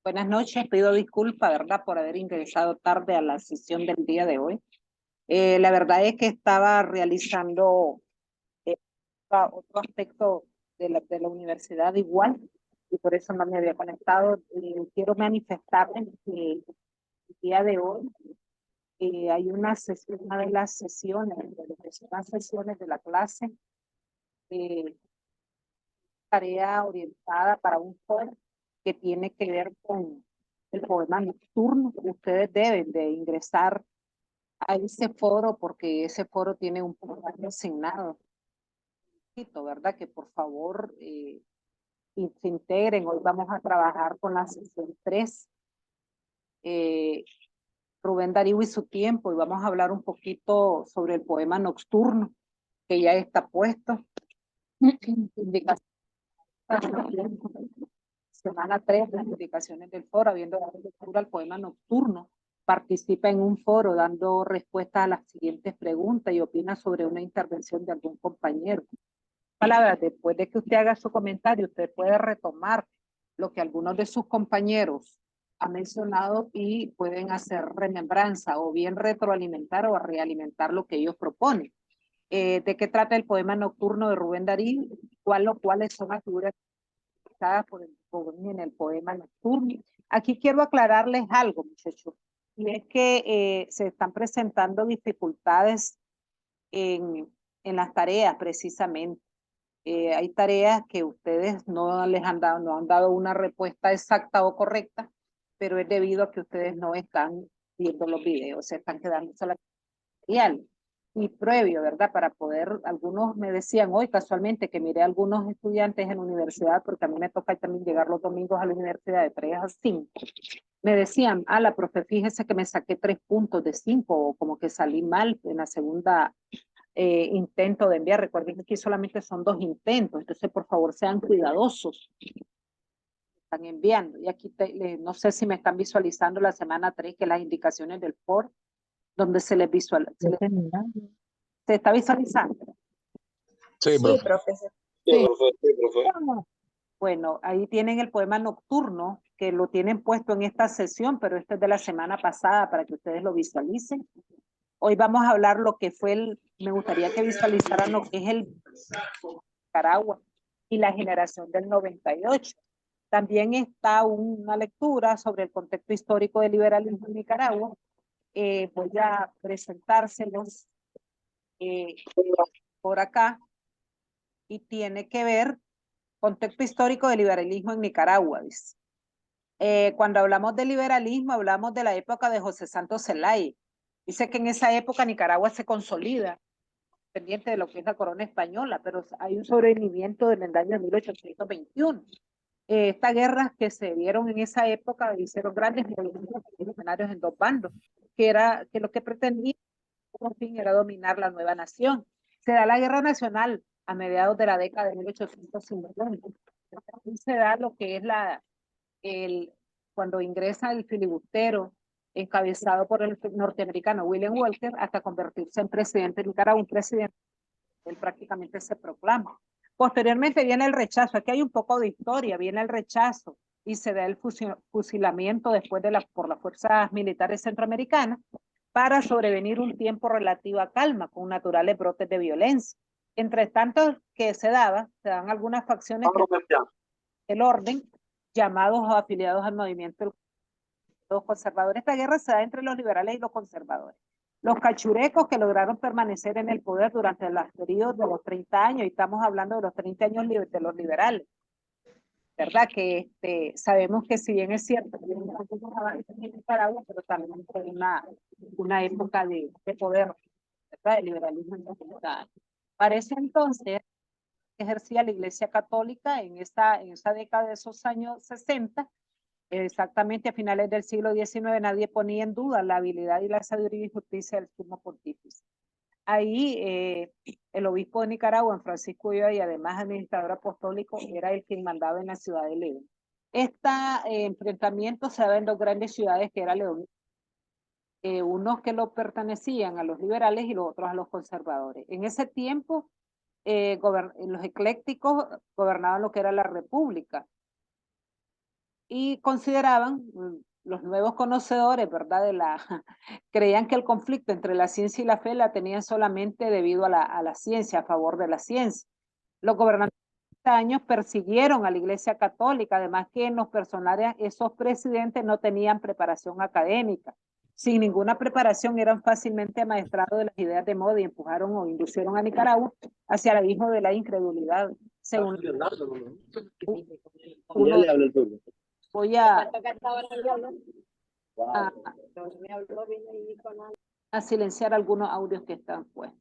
Buenas noches, pido disculpas, ¿verdad?, por haber ingresado tarde a la sesión del día de hoy. La verdad es que estaba realizando eh, otro aspecto de la universidad igual y por eso no me había conectado. Quiero manifestarles que el día de hoy hay una de las sesiones, las sesiones de la clase, eh, tarea orientada para un foro que tiene que ver con el poema nocturno. Ustedes deben de ingresar a ese foro porque ese foro tiene un poema asignado, ¿verdad? Que por favor se integren. Hoy vamos a trabajar con la sesión 3, Rubén Darío y su tiempo, y vamos a hablar un poquito sobre el poema nocturno que ya está puesto. Indicación Semana 3, las indicaciones del foro, habiendo dado lectura al poema nocturno, participa en un foro dando respuesta a las siguientes preguntas y opina sobre una intervención de algún compañero. Palabras, después de que usted haga su comentario, usted puede retomar lo que algunos de sus compañeros han mencionado y pueden hacer remembranza o bien retroalimentar o realimentar lo que ellos proponen. ¿De qué trata el poema nocturno de Rubén Darío? ¿Cuáles son las figuras en el poema nocturno? Aquí quiero aclararles algo, muchachos, y es que se están presentando dificultades en las tareas precisamente. Hay tareas que ustedes no han dado una respuesta exacta o correcta, pero es debido a que ustedes no están viendo los videos, se están quedando solamente material. Y previo, ¿verdad? Para poder, algunos me decían hoy casualmente que miré a algunos estudiantes en la universidad, porque a mí me toca también llegar los domingos a la universidad de 3 a 5. Me decían, la profe, fíjese que me saqué 3 puntos de 5, o como que salí mal en la segunda intento de enviar. Recuerden que aquí solamente son 2 intentos, entonces por favor sean cuidadosos. Están enviando. Y aquí no sé si me están visualizando la semana 3, que las indicaciones del foro, donde se les visualiza. ¿Se está visualizando? Sí, Sí, profe. profesor. Sí. Sí, profe. Bueno, ahí tienen el poema nocturno, que lo tienen puesto en esta sesión, pero este es de la semana pasada para que ustedes lo visualicen. Hoy vamos a hablar lo que fue me gustaría que visualizaran lo que es el Nicaragua y la generación del 98. También está una lectura sobre el contexto histórico del liberalismo en Nicaragua. Voy a presentárselos por acá y tiene que ver contexto histórico del liberalismo en Nicaragua. Dice. Cuando hablamos de liberalismo, hablamos de la época de José Santos Zelay. Dice que en esa época Nicaragua se consolida, pendiente de lo que es la corona española, pero hay un sobreviviente del año 1821. Estas guerras que se dieron en esa época hicieron grandes movimientos revolucionarios en 2 bandos, que lo que pretendía por fin era dominar la nueva nación. Se da la guerra nacional a mediados de la década de 1850. Se da lo que es cuando ingresa el filibustero encabezado por el norteamericano William Walker hasta convertirse en presidente de Nicaragua, un presidente, él prácticamente se proclama. Posteriormente viene el rechazo, aquí hay un poco de historia, viene el rechazo y se da el fusilamiento después por las fuerzas militares centroamericanas para sobrevenir un tiempo relativo a calma con naturales brotes de violencia. Entre tanto que se dan algunas facciones del orden llamados o afiliados al movimiento los conservadores. Esta guerra se da entre los liberales y los conservadores. Los cachurecos que lograron permanecer en el poder durante los periodos de los 30 años, y estamos hablando de los 30 años de los liberales, ¿verdad? Que sabemos que si bien es cierto, en Nicaragua, pero también fue una época de poder, ¿verdad? De liberalismo en Nicaragua. Para ese entonces, ejercía la Iglesia Católica en esa década de esos años 60, exactamente a finales del siglo XIX, nadie ponía en duda la habilidad y la sabiduría y justicia del sumo pontífice. Ahí el obispo de Nicaragua, Francisco Villa, y además administrador apostólico, era el quien mandaba en la ciudad de León. Este enfrentamiento se daba en 2 grandes ciudades que era León, unos que lo pertenecían a los liberales y los otros a los conservadores. En ese tiempo, los eclécticos gobernaban lo que era la república y consideraban, los nuevos conocedores, ¿verdad? Creían que el conflicto entre la ciencia y la fe la tenían solamente debido a la ciencia, a favor de la ciencia. Los gobernantes años persiguieron a la Iglesia Católica, además que en los personales esos presidentes no tenían preparación académica. Sin ninguna preparación eran fácilmente amaestrados de las ideas de moda y empujaron o inducieron a Nicaragua hacia el abismo de la incredulidad. Según uno, voy a silenciar algunos audios que están puestos.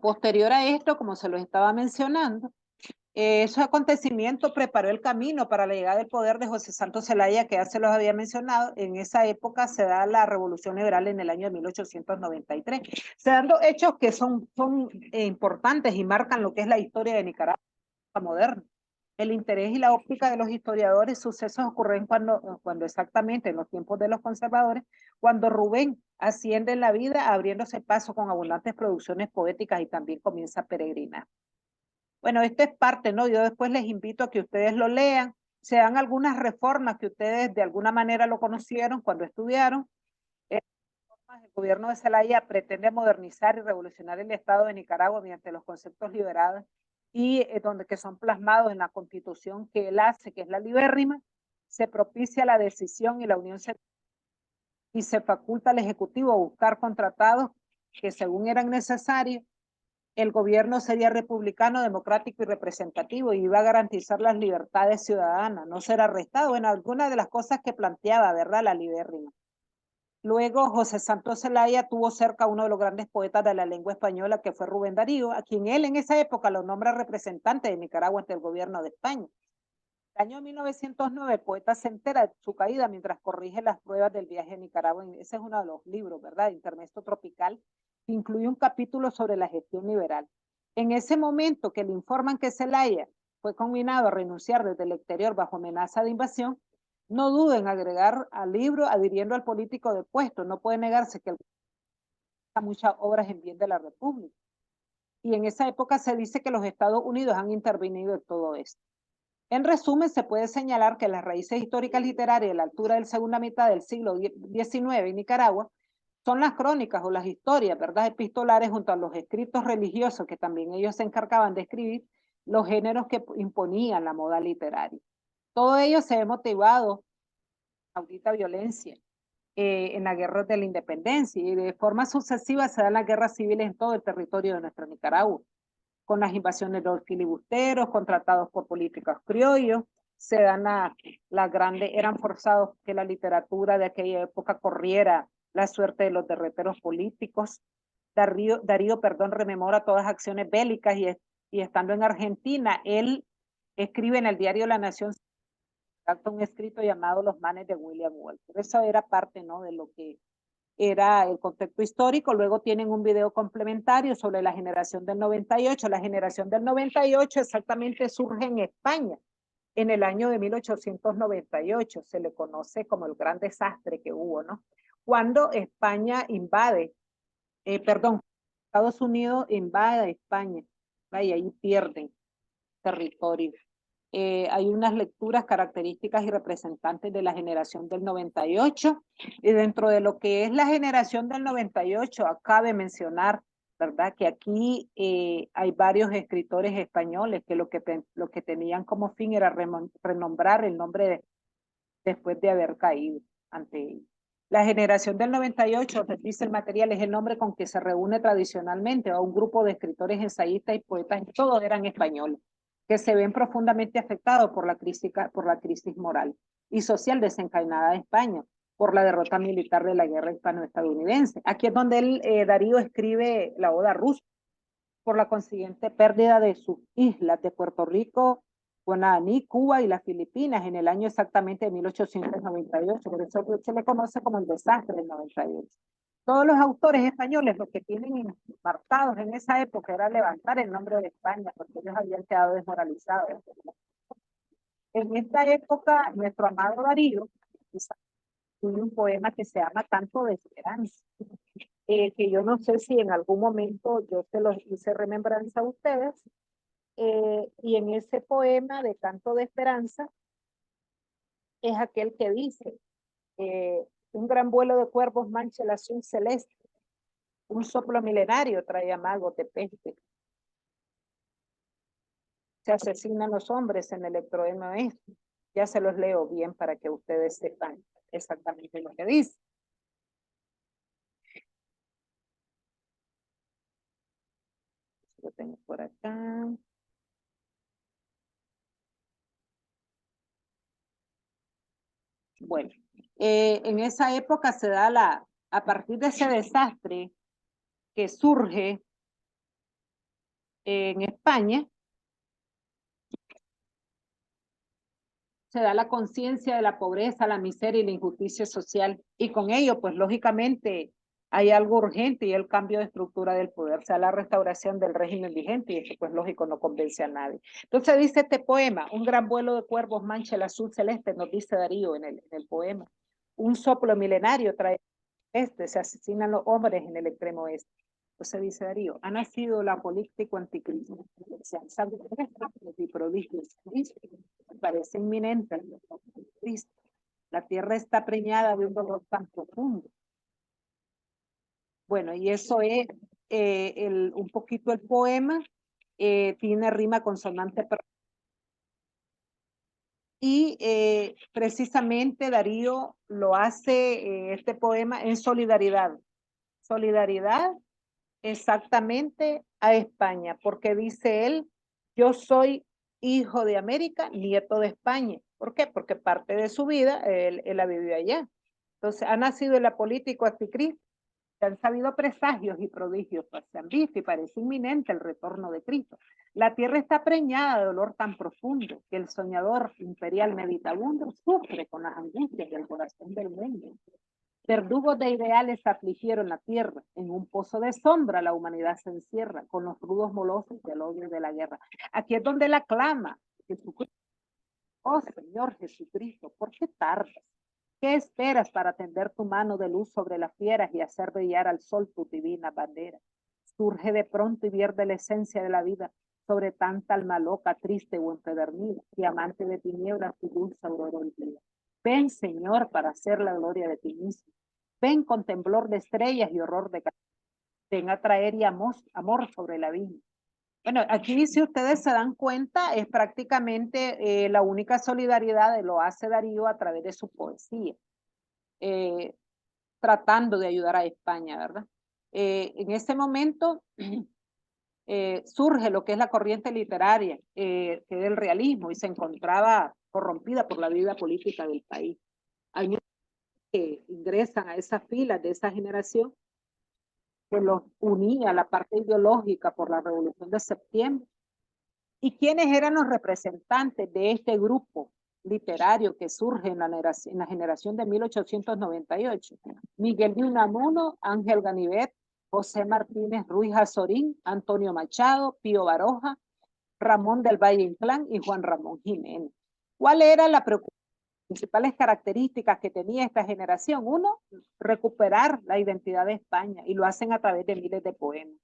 Posterior a esto, como se los estaba mencionando, ese acontecimiento preparó el camino para la llegada del poder de José Santos Zelaya, que ya se los había mencionado. En esa época se da la Revolución Liberal en el año de 1893. Se dan dos hechos que son importantes y marcan lo que es la historia de Nicaragua moderna. El interés y la óptica de los historiadores, sucesos ocurren cuando exactamente en los tiempos de los conservadores, cuando Rubén asciende en la vida, abriéndose paso con abundantes producciones poéticas y también comienza a peregrinar. Bueno, esto es parte, ¿no? Yo después les invito a que ustedes lo lean. Se dan algunas reformas que ustedes de alguna manera lo conocieron cuando estudiaron. El gobierno de Zelaya pretende modernizar y revolucionar el Estado de Nicaragua mediante los conceptos liberados y que son plasmados en la Constitución que él hace, que es la libérrima. Se propicia la decisión y la unión y se faculta al Ejecutivo a buscar contratados que según eran necesarios. El gobierno sería republicano, democrático y representativo y iba a garantizar las libertades ciudadanas, no ser arrestado. Bueno, algunas de las cosas que planteaba, ¿verdad? La libérrima. Luego, José Santos Zelaya tuvo cerca a uno de los grandes poetas de la lengua española, que fue Rubén Darío, a quien él en esa época lo nombra representante de Nicaragua ante el gobierno de España. En el año 1909, el poeta se entera de su caída mientras corrige las pruebas del viaje a Nicaragua. Ese es uno de los libros, ¿verdad? Intermedio Tropical, que incluye un capítulo sobre la gestión liberal. En ese momento que le informan que Zelaya fue conminado a renunciar desde el exterior bajo amenaza de invasión, no duden en agregar al libro adhiriendo al político depuesto. No puede negarse que muchas obras en bien de la República. Y en esa época se dice que los Estados Unidos han intervenido en todo esto. En resumen, se puede señalar que las raíces históricas literarias de la altura de la segunda mitad del siglo XIX en Nicaragua son las crónicas o las historias, ¿verdad? Epistolares junto a los escritos religiosos que también ellos se encargaban de escribir, los géneros que imponían la moda literaria. Todo ello se ve motivado ahorita violencia en las guerras de la independencia y de forma sucesiva se dan las guerras civiles en todo el territorio de nuestra Nicaragua, con las invasiones de los filibusteros contratados por políticos criollos, se dan las grandes, eran forzados que la literatura de aquella época corriera la suerte de los derroteros políticos. Darío, rememora todas las acciones bélicas y estando en Argentina, él escribe en el diario La Nación un escrito llamado Los Manes de William Walker. Eso era parte, ¿no?, de lo que era el contexto histórico. Luego tienen un video complementario sobre la generación del 98. La generación del 98 exactamente surge en España en el año de 1898. Se le conoce como el gran desastre que hubo, ¿no? Cuando España invade, Estados Unidos invade a España, y ahí pierden territorio. Hay unas lecturas características y representantes de la generación del 98, y dentro de lo que es la generación del 98, cabe mencionar, ¿verdad?, que aquí hay varios escritores españoles que lo que tenían como fin era renombrar el nombre después de haber caído ante ellos. La generación del 98, dice el material, es el nombre con que se reúne tradicionalmente a un grupo de escritores, ensayistas y poetas, todos eran españoles, que se ven profundamente afectados por la crisis moral y social desencadenada de España, por la derrota militar de la guerra hispano-estadounidense. Aquí es donde Darío escribe la Oda Rusa, por la consiguiente pérdida de sus islas de Puerto Rico, Guananí, Cuba y las Filipinas en el año exactamente de 1898. Por eso se le conoce como el desastre del 98. Todos los autores españoles lo que tienen marcados en esa época era levantar el nombre de España, porque ellos habían quedado desmoralizados. En esta época, nuestro amado Darío tiene un poema que se llama Canto de Esperanza, que yo no sé si en algún momento yo se los hice remembranza a ustedes, y en ese poema de Canto de Esperanza, es aquel que dice, un gran vuelo de cuervos mancha el azul celeste, un soplo milenario trae amagos de peste. Se asesinan los hombres en el electroema oeste. Ya se los leo bien para que ustedes sepan exactamente lo que dice. Lo tengo por acá. Bueno, en esa época se da a partir de ese desastre que surge en España, se da la conciencia de la pobreza, la miseria y la injusticia social. Y con ello, pues lógicamente, hay algo urgente y el cambio de estructura del poder, o sea, la restauración del régimen vigente, y eso pues lógico no convence a nadie. Entonces dice este poema, un gran vuelo de cuervos mancha el azul celeste, nos dice Darío en el poema. Un soplo milenario trae se asesinan los hombres en el extremo oeste. Entonces dice Darío, ha nacido la política anticristo, se han salvado y prodigios, parece inminente. La tierra está preñada de un dolor tan profundo. Bueno, y eso es un poquito el poema, tiene rima consonante. Y precisamente Darío lo hace, este poema, en solidaridad. Solidaridad exactamente a España, porque dice él, yo soy hijo de América, nieto de España. ¿Por qué? Porque parte de su vida él la vivió allá. Entonces, ha nacido en la política anticristo, se han sabido presagios y prodigios, pues, se han visto y parece inminente el retorno de Cristo. La tierra está preñada de dolor tan profundo que el soñador imperial meditabundo sufre con las angustias del corazón del mundo. Verdugos de ideales afligieron la tierra, en un pozo de sombra la humanidad se encierra, con los rudos molosos del odio de la guerra. Aquí es donde la clama, Jesucristo, oh Señor Jesucristo, ¿por qué tardas? ¿Qué esperas para tender tu mano de luz sobre las fieras y hacer brillar al sol tu divina bandera? Surge de pronto y vierte la esencia de la vida sobre tanta alma loca, triste o empedernida, y amante de tinieblas tu dulce aurora olvida. Ven, Señor, para hacer la gloria de ti mismo. Ven con temblor de estrellas y horror de ven a traer y amor sobre la vida. Bueno, aquí si ustedes se dan cuenta, es prácticamente la única solidaridad de lo hace Darío a través de su poesía, tratando de ayudar a España, ¿verdad? En ese momento surge lo que es la corriente literaria, que es el realismo, y se encontraba corrompida por la vida política del país. Hay muchos que ingresan a esas filas de esa generación que los unía la parte ideológica por la Revolución de Septiembre. ¿Y quiénes eran los representantes de este grupo literario que surge en la generación de 1898? Miguel de Unamuno, Ángel Ganivet, José Martínez Ruiz Azorín, Antonio Machado, Pío Baroja, Ramón del Valle Inclán y Juan Ramón Jiménez. ¿Cuál era la preocupación? Principales características que tenía esta generación. Uno, recuperar la identidad de España, y lo hacen a través de miles de poemas.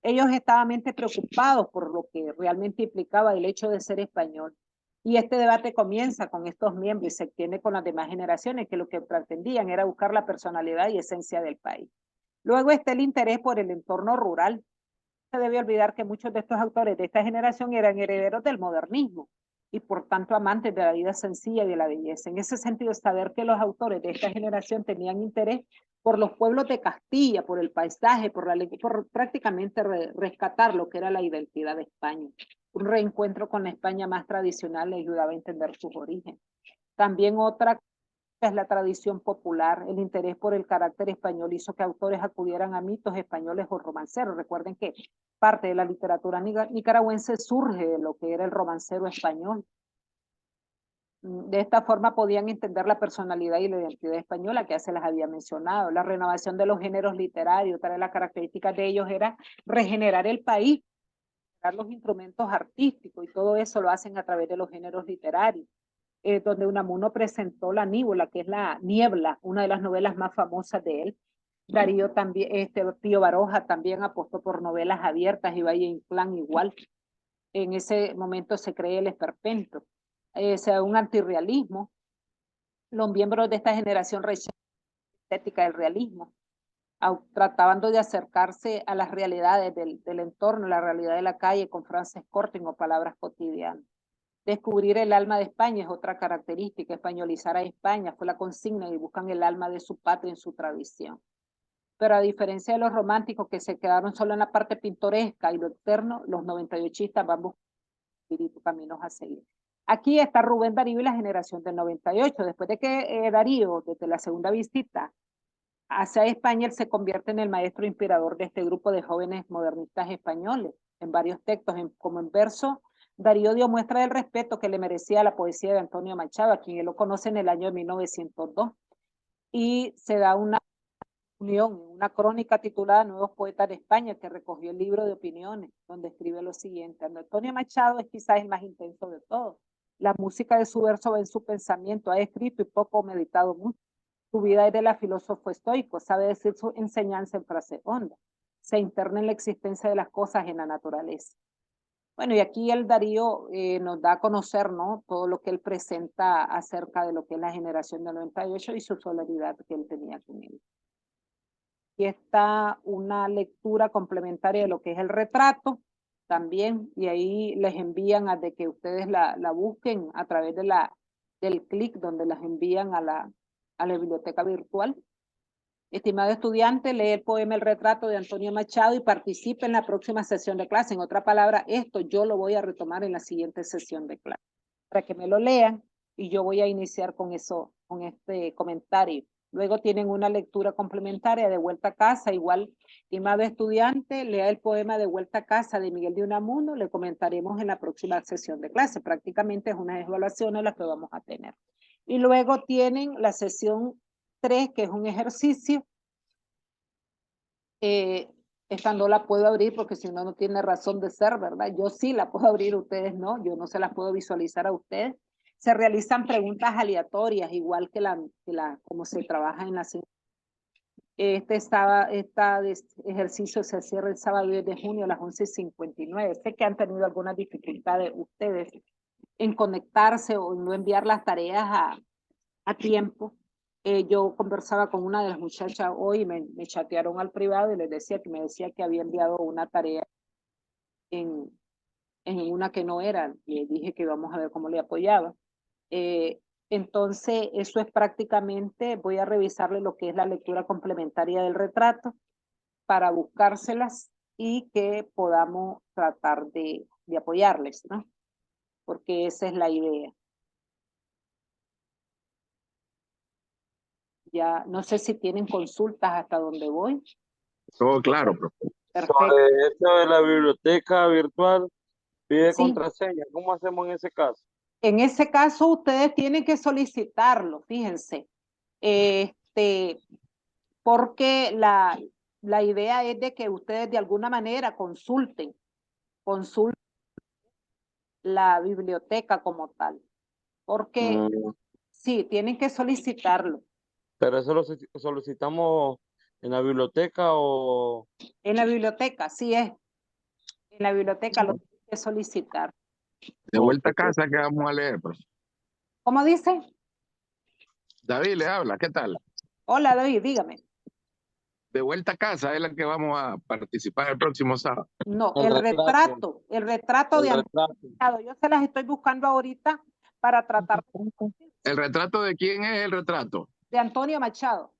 Ellos estaban preocupados por lo que realmente implicaba el hecho de ser español. Y este debate comienza con estos miembros y se extiende con las demás generaciones que lo que pretendían era buscar la personalidad y esencia del país. Luego está el interés por el entorno rural. No se debe olvidar que muchos de estos autores de esta generación eran herederos del modernismo y por tanto amantes de la vida sencilla y de la belleza. En ese sentido, saber que los autores de esta generación tenían interés por los pueblos de Castilla, por el paisaje, por prácticamente rescatar lo que era la identidad de España. Un reencuentro con la España más tradicional le ayudaba a entender sus orígenes. También otra es la tradición popular, el interés por el carácter español hizo que autores acudieran a mitos españoles o romanceros. Recuerden que parte de la literatura nicaragüense surge de lo que era el romancero español. De esta forma podían entender la personalidad y la identidad española que ya se las había mencionado. La renovación de los géneros literarios, otra de las características de ellos era regenerar el país, los instrumentos artísticos, y todo eso lo hacen a través de los géneros literarios. Donde Unamuno presentó La Nívola, que es la niebla, una de las novelas más famosas de él. Darío también, Pío Baroja también apostó por novelas abiertas y Valle Inclán igual. En ese momento se cree el esperpento. O sea, un antirrealismo. Los miembros de esta generación rechazaban la estética del realismo, tratando de acercarse a las realidades del entorno, la realidad de la calle con frases cortas o palabras cotidianas. Descubrir el alma de España es otra característica. Españolizar a España fue la consigna y buscan el alma de su patria en su tradición. Pero a diferencia de los románticos que se quedaron solo en la parte pintoresca y lo externo, los 98istas van buscando espíritu, caminos a seguir. Aquí está Rubén Darío y la generación del 98. Después de que Darío, desde la segunda visita hacia España, él se convierte en el maestro inspirador de este grupo de jóvenes modernistas españoles. En varios textos, como en verso, Darío dio muestra del respeto que le merecía la poesía de Antonio Machado, a quien él lo conoce en el año de 1902. Y se da una unión, una crónica titulada Nuevos Poetas de España, que recogió el libro de opiniones, donde escribe lo siguiente: Antonio Machado es quizás el más intenso de todos. La música de su verso va en su pensamiento, ha escrito y poco meditado mucho. Su vida es de la filósofo estoico, sabe decir su enseñanza en frase honda. Se interna en la existencia de las cosas en la naturaleza. Bueno, y aquí el Darío nos da a conocer, ¿no?, todo lo que él presenta acerca de lo que es la generación del 98 y su solidaridad que él tenía con él. Y está una lectura complementaria de lo que es el retrato también, y ahí les envían a de que ustedes la busquen a través de del clic donde las envían a la biblioteca virtual. Estimado estudiante, lee el poema El retrato de Antonio Machado y participe en la próxima sesión de clase. En otra palabra, esto yo lo voy a retomar en la siguiente sesión de clase, para que me lo lean, y yo voy a iniciar con eso, con este comentario. Luego tienen una lectura complementaria de Vuelta a Casa, igual, estimado estudiante, lea el poema de Vuelta a Casa de Miguel de Unamuno, le comentaremos en la próxima sesión de clase. Prácticamente es una evaluación las que vamos a tener. Y luego tienen la sesión 3, que es un ejercicio. Esta no la puedo abrir porque si no, no tiene razón de ser, ¿verdad? Yo sí la puedo abrir, ustedes no, yo no se las puedo visualizar a ustedes. Se realizan preguntas aleatorias, igual que como se trabaja en la... Este ejercicio se cierra el sábado 10 de junio a las 11:59. Sé que han tenido algunas dificultades ustedes en conectarse o en no enviar las tareas a tiempo. Yo conversaba con una de las muchachas hoy y me chatearon al privado y les decía que me decía que había enviado una tarea en una que no era, y dije que íbamos a ver cómo le apoyaba. Entonces, eso es prácticamente, voy a revisarle lo que es la lectura complementaria del retrato para buscárselas y que podamos tratar de apoyarles, ¿no? Porque esa es la idea. Ya, no sé si tienen consultas hasta donde voy. Todo claro, profe. Perfecto. Sobre esto de la biblioteca virtual, pide Sí. contraseña. ¿Cómo hacemos en ese caso? En ese caso, ustedes tienen que solicitarlo, fíjense. Porque la idea es de que ustedes de alguna manera consulten la biblioteca como tal. Porque sí, tienen que solicitarlo. ¿Pero eso lo solicitamos en la biblioteca o...? En la biblioteca, sí es. En la biblioteca lo tienen que solicitar. De vuelta a casa, que vamos a leer, profe. ¿Cómo dice? David le habla, ¿qué tal? Hola, David, dígame. De vuelta a casa es la que vamos a participar el próximo sábado. No, El retrato. el retrato de Antonio Machado. Yo se las estoy buscando ahorita para tratar ¿El retrato de quién es el retrato? de Antonio Machado.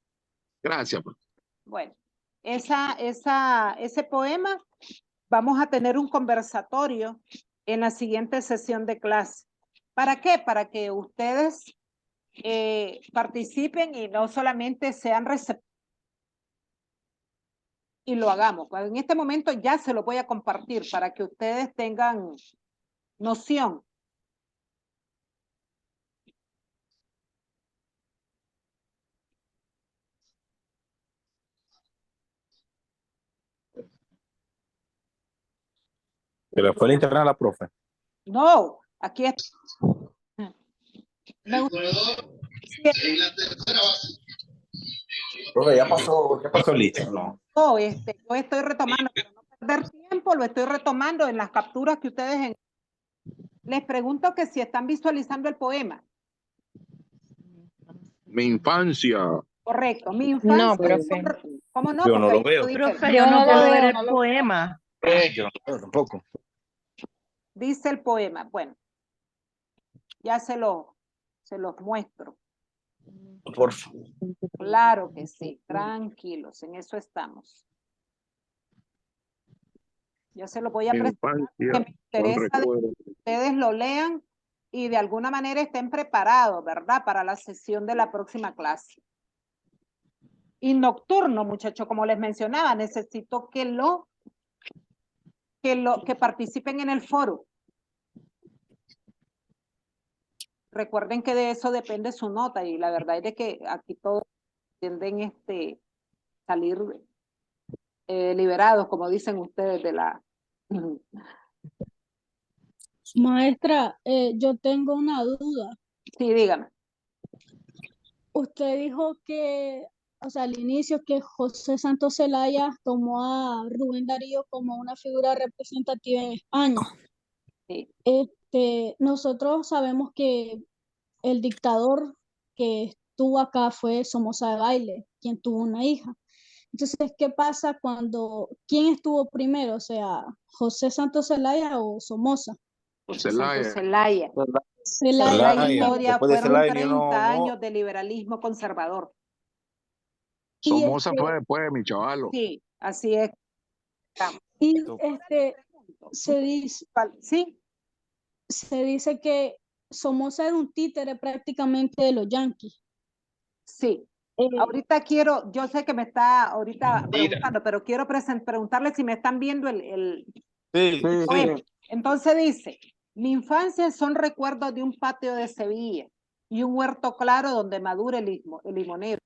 Gracias, profe. Bueno, ese poema vamos a tener un conversatorio en la siguiente sesión de clase. ¿Para qué? Para que ustedes participen y no solamente sean receptivos y lo hagamos. En este momento ya se lo voy a compartir para que ustedes tengan noción. ¿Se le fue el internet a la profe? No, aquí es. Me gusta. Profe, ya pasó listo, ¿no? No, yo estoy retomando, para no perder tiempo, lo estoy retomando en las capturas que ustedes... Les pregunto que si están visualizando el poema. Mi infancia. Correcto, mi No, infancia. profe. ¿Cómo no? Yo no Porque lo veo. dice, Profe, Yo yo no no lo puedo ver veo, el no lo poema. Yo no lo veo tampoco. dice el poema. Bueno, ya se los muestro. Por favor. Claro que sí, tranquilos, en eso estamos. Yo se lo voy a Mi presentar infancia. porque me interesa de que recuerdo. ustedes lo lean y de alguna manera estén preparados, ¿verdad? Para la sesión de la próxima clase. Y nocturno, muchachos, como les mencionaba, necesito que participen en el foro. Recuerden que de eso depende su nota y la verdad es de que aquí todos tienden salir liberados, como dicen ustedes, de la... Maestra, yo tengo una duda. Sí, dígame. Usted dijo que, o sea, al inicio que José Santos Zelaya tomó a Rubén Darío como una figura representativa en España. Sí. Nosotros sabemos que el dictador que estuvo acá fue Somoza de Baile, quien tuvo una hija. Entonces, ¿qué pasa quién estuvo primero? O sea, ¿José Santos Zelaya o Somoza? José Zelaya. Santos Zelaya. Zelaya. Según la Zelaya. historia, Después de fueron Zelaya, 30 años de liberalismo conservador. Y Somoza fue después de mi chavalo. Sí, así es. Y Pregunto, se ¿sí? dice que Somoza era un títere prácticamente de los Yankees. Sí. Eh, Ahorita quiero, yo sé que me está ahorita preguntando, pero quiero preguntarle si me están viendo el Sí, poema. sí. Entonces dice, mi infancia son recuerdos de un patio de Sevilla y un huerto claro donde madura el limonero.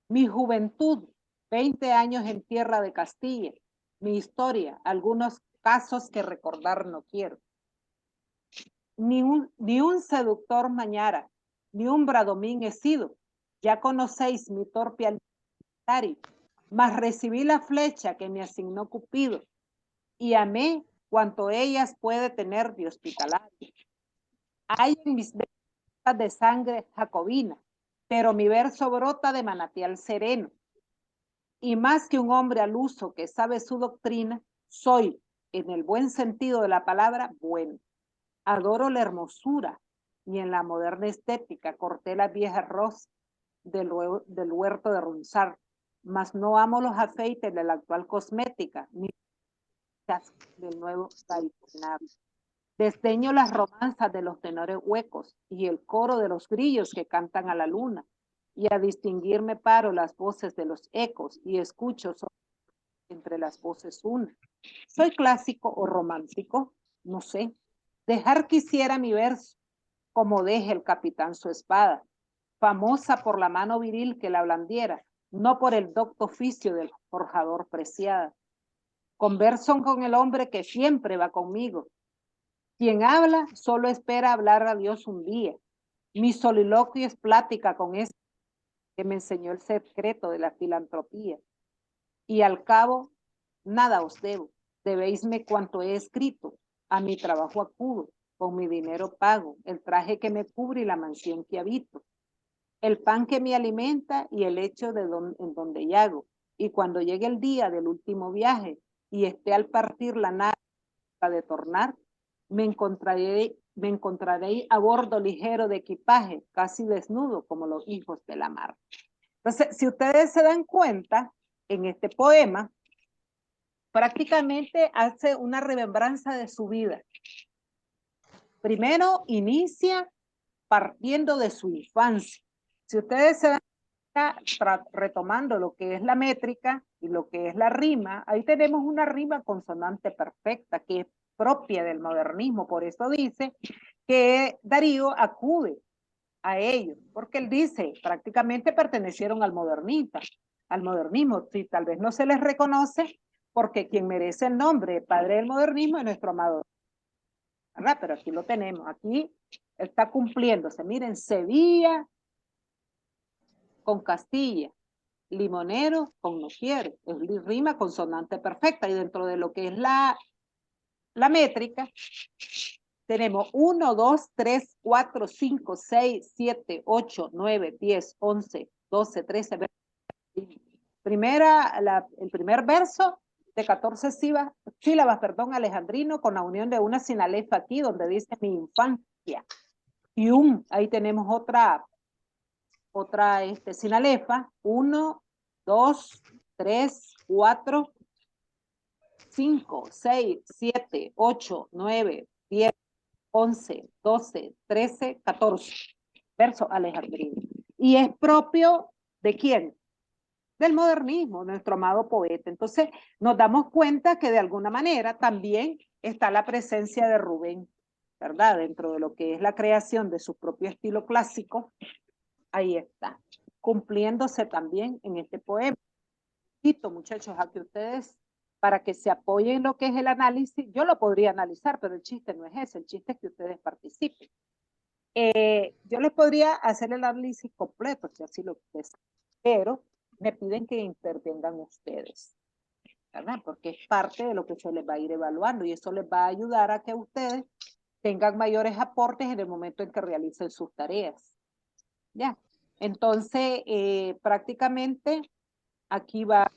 Mi juventud, 20 años en tierra de Castilla. Mi historia, algunos casos que recordar no quiero. Ni un seductor mañara, ni un bradomín he sido. Ya conocéis mi torpe altario, mas recibí la flecha que me asignó Cupido y amé cuanto ellas puede tener de hospitalario. Hay en mis venas de sangre jacobina, pero mi verso brota de manantial sereno. Y más que un hombre al uso que sabe su doctrina, soy, en el buen sentido de la palabra, bueno. Adoro la hermosura y en la moderna estética corté las viejas rosas del huerto de Runzar, mas no amo los afeites de la actual cosmética, ni del nuevo tradicional. Desdeño las romanzas de los tenores huecos y el coro de los grillos que cantan a la luna, y a distinguirme paro las voces de los ecos y escucho entre las voces una. ¿Soy clásico o romántico? No sé. Dejar quisiera mi verso, como deje el capitán su espada, famosa por la mano viril que la blandiera, no por el docto oficio del forjador preciada. Converso con el hombre que siempre va conmigo. Quien habla solo espera hablar a Dios un día. Mi soliloquio es plática con ese que me enseñó el secreto de la filantropía. Y al cabo, nada os debo. Debéisme cuanto he escrito. A mi trabajo acudo, con mi dinero pago, el traje que me cubre y la mansión que habito, el pan que me alimenta y el hecho en donde yago. Y cuando llegue el día del último viaje y esté al partir la nave de tornar, me encontraré a bordo ligero de equipaje, casi desnudo como los hijos de la mar. Entonces, si ustedes se dan cuenta, en este poema, prácticamente hace una remembranza de su vida. Primero inicia partiendo de su infancia. Si ustedes se dan cuenta, retomando lo que es la métrica y lo que es la rima, ahí tenemos una rima consonante perfecta que es propia del modernismo. Por eso dice que Darío acude a ellos, porque él dice, prácticamente pertenecieron al modernismo. Si tal vez no se les reconoce, porque quien merece el nombre de padre del modernismo es nuestro amado, ¿verdad? Pero aquí lo tenemos, aquí está cumpliéndose. Miren, Sevilla con Castilla, limonero con no quiere, es rima consonante perfecta, y dentro de lo que es la métrica, tenemos 1, 2, 3, 4, 5, 6, 7, 8, 9, 10, 11, 12, 13. El primer verso de 14 sílabas, perdón, alejandrino, con la unión de una sinalefa aquí, donde dice mi infancia. Y ahí tenemos otra sinalefa. 1, 2, 3, 4, 5, 6, 7, 8, 9, 10, 11, 12, 13, 14. Verso alejandrino. Y es propio ¿de quién? Del modernismo, nuestro amado poeta. Entonces nos damos cuenta que de alguna manera también está la presencia de Rubén, ¿verdad? Dentro de lo que es la creación de su propio estilo clásico, ahí está, cumpliéndose también en este poema. Invito, muchachos, a que ustedes, para que se apoyen en lo que es el análisis, yo lo podría analizar, pero el chiste no es ese, el chiste es que ustedes participen. Yo les podría hacer el análisis completo, si así lo desean, pero me piden que intervengan ustedes, ¿verdad? Porque es parte de lo que se les va a ir evaluando y eso les va a ayudar a que ustedes tengan mayores aportes en el momento en que realicen sus tareas. ¿Ya? Entonces, prácticamente aquí va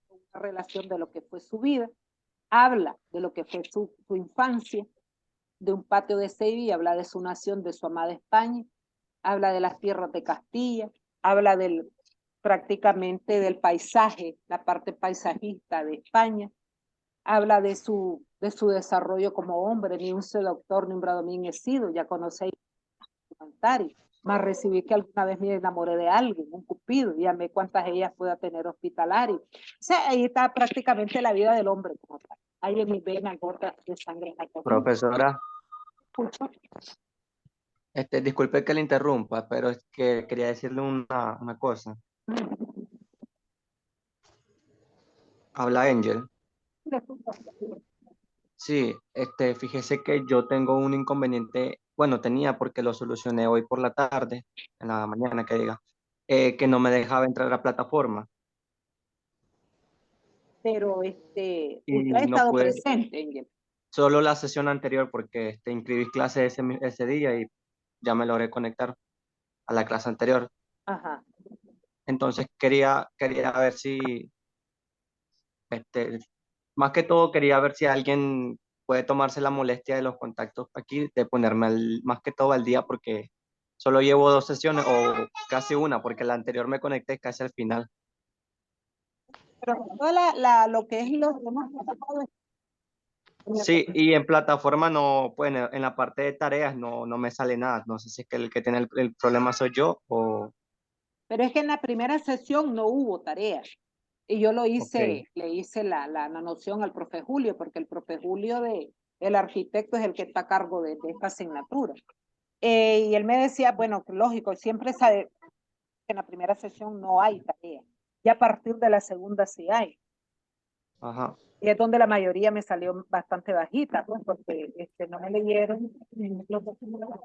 una relación de lo que fue su vida, habla de lo que fue su infancia, de un patio de Sevilla, habla de su nación, de su amada España, habla de las tierras de Castilla, habla prácticamente del paisaje, la parte paisajista de España, habla de su desarrollo como hombre, ni un seductor ni un bradomín he sido, ya conocéis el comentario, más recibí que alguna vez me enamoré de alguien, un cupido, y amé cuántas ellas pueda tener hospitalario. O sea, ahí está prácticamente la vida del hombre como tal. Ahí en mi vena gorda de sangre. Profesora, Escucho. disculpe que le interrumpa, pero es que quería decirle una cosa. Habla Angel. Sí, fíjese que yo tengo un inconveniente, bueno, tenía porque lo solucioné hoy por la tarde, en la mañana que diga, que no me dejaba entrar a la plataforma Pero y usted ha no estado pude, presente, Angel. solo la sesión anterior porque inscribí clases ese día y ya me logré conectar a la clase anterior. Ajá. Entonces quería ver si, este, más que todo quería ver si alguien puede tomarse la molestia de los contactos aquí, de ponerme más que todo al día porque solo llevo 2 sesiones o casi una, porque la anterior me conecté casi al final. Pero lo que es los demás Sí, y en plataforma no, pues en la parte de tareas no me sale nada. No sé si es que el que tiene el problema soy yo o... pero es que en la primera sesión no hubo tareas. Y yo Ok, le hice la noción al profe Julio, porque el profe Julio el arquitecto es el que está a cargo de esta asignatura. Y él me decía, bueno, lógico, siempre sabe que en la primera sesión no hay tareas. Y a partir de la segunda sí hay. ajá. Y es donde la mayoría me salió bastante bajita, pues, porque no me leyeron los documentados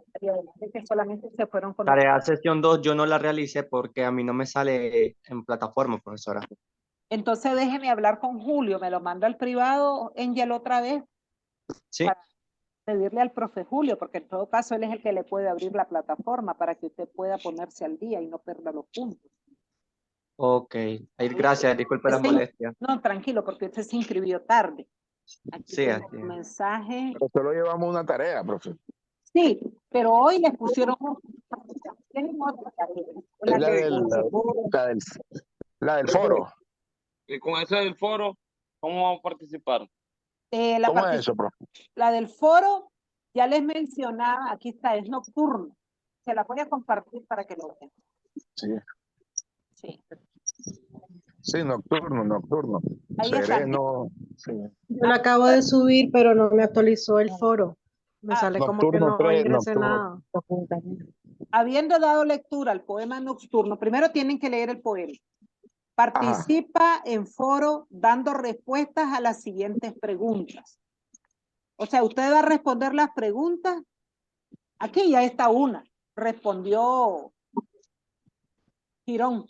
que solamente se fueron con Tarea sesión 2 yo no la realicé porque a mí no me sale en plataforma, profesora. Entonces déjeme hablar con Julio, me lo manda al privado, Angel, otra vez, Sí, para pedirle al profe Julio, porque en todo caso él es el que le puede abrir la plataforma para que usted pueda ponerse al día y no perda los puntos. ok. Ay, gracias, disculpe la molestia. No, tranquilo, porque usted se inscribió tarde. Aquí Sí, tengo así un es. mensaje. Pero solo llevamos una tarea, profe. Sí, pero hoy les pusieron tienen otra tarea. Es la del foro. Y con ese del foro, ¿cómo vamos a participar? ¿Cómo es eso, profe? La del foro, ya les mencionaba, aquí está, es nocturno. Se la voy a compartir para que lo vean. Sí, Sí. sí, nocturno. Ahí está. Sereno. Sí. Yo la acabo de subir, pero no me actualizó el foro. Me sale como que Nocturno no 3, ingresé nocturno. nada. Habiendo dado lectura al poema nocturno, primero tienen que leer el poema. Ajá. Participa en foro dando respuestas a las siguientes preguntas. O sea, usted va a responder las preguntas. Aquí ya está una. Respondió Girón.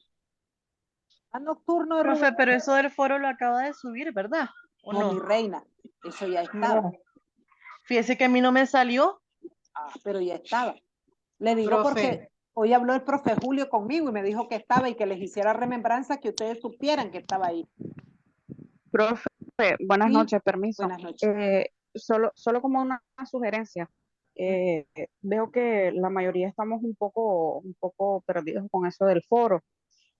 A nocturno de Profe, Rubén. pero eso del foro lo acaba de subir, ¿verdad? ¿O No, mi no? reina. Eso ya estaba. No. Fíjese que a mí no me salió Ah, pero ya estaba. Le digo Profe. porque hoy habló el profe Julio conmigo y me dijo que estaba y que les hiciera remembranza que ustedes supieran que estaba ahí. Profe, buenas Sí, noches, permiso. buenas noches. Solo como una sugerencia. Veo que la mayoría estamos un poco perdidos con eso del foro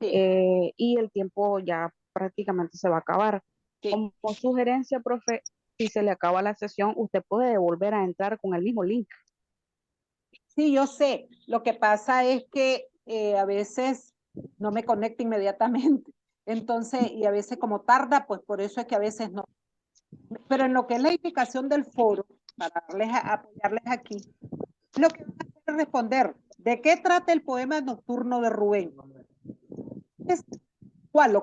Sí, y el tiempo ya prácticamente se va a acabar. sí. Como sugerencia, profe, si se le acaba la sesión, usted puede volver a entrar con el mismo link. Sí, yo sé. Lo que pasa es que a veces no me conecto inmediatamente. Entonces, y a veces como tarda, pues por eso es que a veces no. Pero en lo que es la indicación del foro, para apoyarles aquí, lo que van a hacer es responder, ¿de qué trata el poema nocturno de Rubén?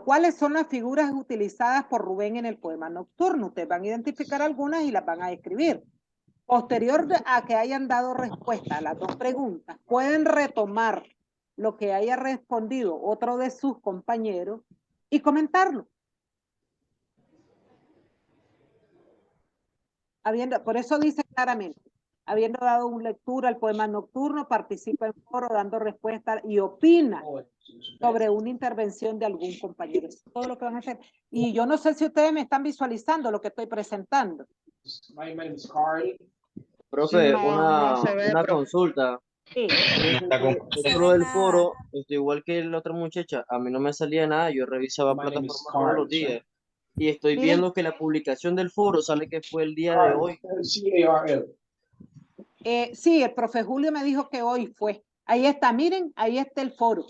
¿Cuáles son las figuras utilizadas por Rubén en el poema nocturno? Ustedes van a identificar algunas y las van a escribir. Posterior a que hayan dado respuesta a las dos preguntas, pueden retomar lo que haya respondido otro de sus compañeros y comentarlo. Por eso dice claramente, habiendo dado una lectura al poema nocturno, participa en foro dando respuesta y opina sobre una intervención de algún compañero. Eso es todo lo que van a hacer. Y yo no sé si ustedes me están visualizando lo que estoy presentando. Profe, No se ve, una profe. consulta. Sí. Esto lo del foro, igual que la otra muchacha, a mí no me salía nada, yo revisaba plataformas todos los días y estoy Miren, viendo que la publicación del foro sale que fue el día de hoy. sí, el profe Julio me dijo que hoy fue. Ahí está, miren, ahí está el foro.